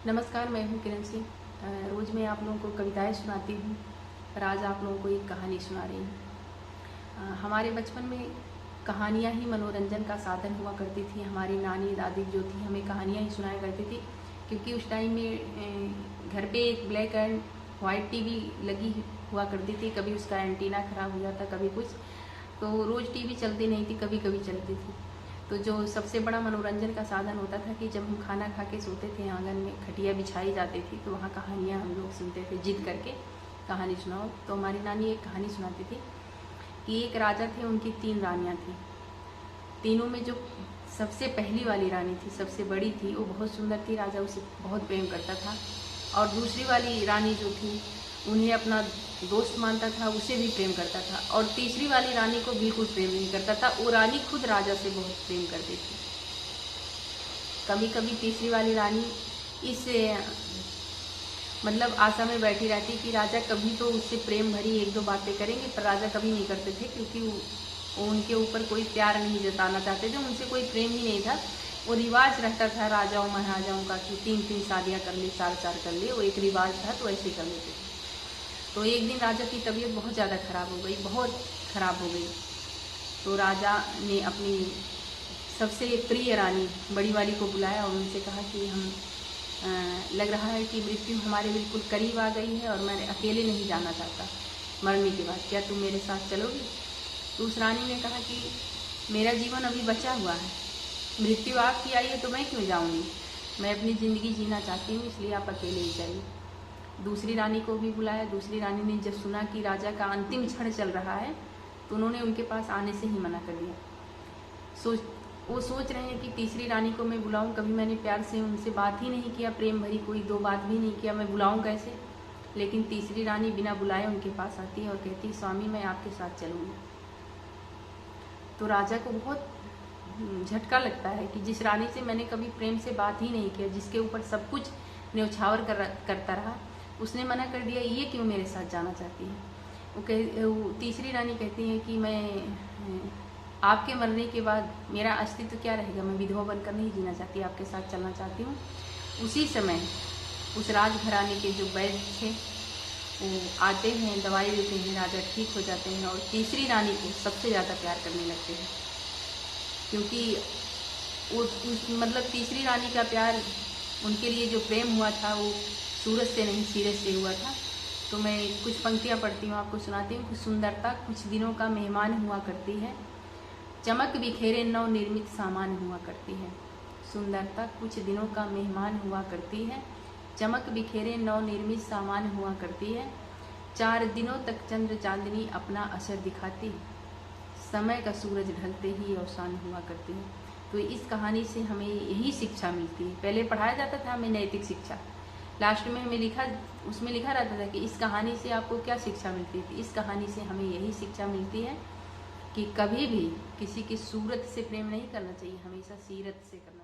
नमस्कार, मैं हूँ किरण सिंह। रोज़ मैं आप लोगों को कविताएं सुनाती हूँ, पर आज आप लोगों को एक कहानी सुना रही हूँ। हमारे बचपन में कहानियाँ ही मनोरंजन का साधन हुआ करती थी। हमारी नानी दादी जो थी हमें कहानियाँ ही सुनाया करती थी, क्योंकि उस टाइम में घर पे एक ब्लैक एंड वाइट टीवी लगी हुआ करती थी। कभी उसका एंटीना ख़राब हो जाता, कभी कुछ, तो रोज़ टीवी चलती नहीं थी, कभी कभी चलती थी। तो जो सबसे बड़ा मनोरंजन का साधन होता था कि जब हम खाना खा के सोते थे, आंगन में खटिया बिछाई जाती थी, तो वहाँ कहानियाँ हम लोग सुनते थे, जिद करके कहानी सुनाओ। तो हमारी नानी एक कहानी सुनाती थी कि एक राजा थे, उनकी 3 रानियाँ थी। तीनों में जो सबसे पहली वाली रानी थी, सबसे बड़ी थी, वो बहुत सुंदर थी, राजा उसे बहुत प्रेम करता था। और दूसरी वाली रानी जो थी, उन्हें अपना दोस्त मानता था, उसे भी प्रेम करता था। और तीसरी वाली रानी को बिल्कुल प्रेम नहीं करता था, वो रानी खुद राजा से बहुत प्रेम करती थी। कभी कभी तीसरी वाली रानी इस आशा में बैठी रहती कि राजा कभी तो उससे प्रेम भरी 1-2 बातें करेंगे, पर राजा कभी नहीं करते थे, क्योंकि वो उनके ऊपर कोई प्यार नहीं जताना चाहते थे, उनसे कोई प्रेम ही नहीं था। वो रिवाज रहता था राजाओं महाराजाओं का कि 3-3 शादियाँ कर ली, 4-4 कर ली, वो एक रिवाज था, तो ऐसे कर लेते थे। तो एक दिन राजा की तबीयत बहुत ज़्यादा ख़राब हो गई, बहुत ख़राब हो गई। तो राजा ने अपनी सबसे प्रिय रानी बड़ी वाली को बुलाया और उनसे कहा कि लग रहा है कि मृत्यु हमारे बिल्कुल करीब आ गई है और मैं अकेले नहीं जाना चाहता मरने के बाद, क्या तुम मेरे साथ चलोगी? तो उस रानी ने कहा कि मेरा जीवन अभी बचा हुआ है, मृत्यु आपकी आई है तो मैं क्यों जाऊँगी, मैं अपनी ज़िंदगी जीना चाहती हूँ, इसलिए आप अकेले ही जाइए। दूसरी रानी को भी बुलाया। दूसरी रानी ने जब सुना कि राजा का अंतिम क्षण चल रहा है, तो उन्होंने उनके पास आने से ही मना कर दिया। वो सोच रहे हैं कि तीसरी रानी को मैं बुलाऊं, कभी मैंने प्यार से उनसे बात ही नहीं किया, प्रेम भरी कोई 2 बात भी नहीं किया, मैं बुलाऊं कैसे? लेकिन तीसरी रानी बिना बुलाए उनके पास आती है और कहती है, स्वामी मैं आपके साथ चलूँगी। तो राजा को बहुत झटका लगता है कि जिस रानी से मैंने कभी प्रेम से बात ही नहीं किया, जिसके ऊपर सब कुछ न्यौछावर करता रहा, उसने मना कर दिया, ये क्यों मेरे साथ जाना चाहती है? वो तीसरी रानी कहती है कि मैं आपके मरने के बाद मेरा अस्तित्व क्या रहेगा, मैं विधवा बनकर नहीं जीना चाहती, आपके साथ चलना चाहती हूँ। उसी समय उस राजघराने के जो वैद्य थे वो आते हैं, दवाई देते हैं, राजा ठीक हो जाते हैं और तीसरी रानी को सबसे ज़्यादा प्यार करने लगते हैं, क्योंकि तीसरी रानी का प्यार, उनके लिए जो प्रेम हुआ था वो सूरज से नहीं सीरज से हुआ था। तो मैं कुछ पंक्तियाँ पढ़ती हूँ, आपको सुनाती हूँ कि सुंदरता कुछ दिनों का मेहमान हुआ करती है, चमक बिखेरे नव निर्मित सामान हुआ करती है। सुंदरता कुछ दिनों का मेहमान हुआ करती है, चमक बिखेरे नव निर्मित सामान हुआ करती है, 4 दिनों तक चंद्र चांदनी अपना असर दिखाती है, समय का सूरज ढलते ही अवसान हुआ करती है। तो इस कहानी से हमें यही शिक्षा मिलती है। पहले पढ़ाया जाता था हमें नैतिक शिक्षा, लास्ट में हमें उसमें लिखा रहता था कि इस कहानी से आपको क्या शिक्षा मिलती है। इस कहानी से हमें यही शिक्षा मिलती है कि कभी भी किसी की सूरत से प्रेम नहीं करना चाहिए, हमेशा सीरत से करना चाहिए।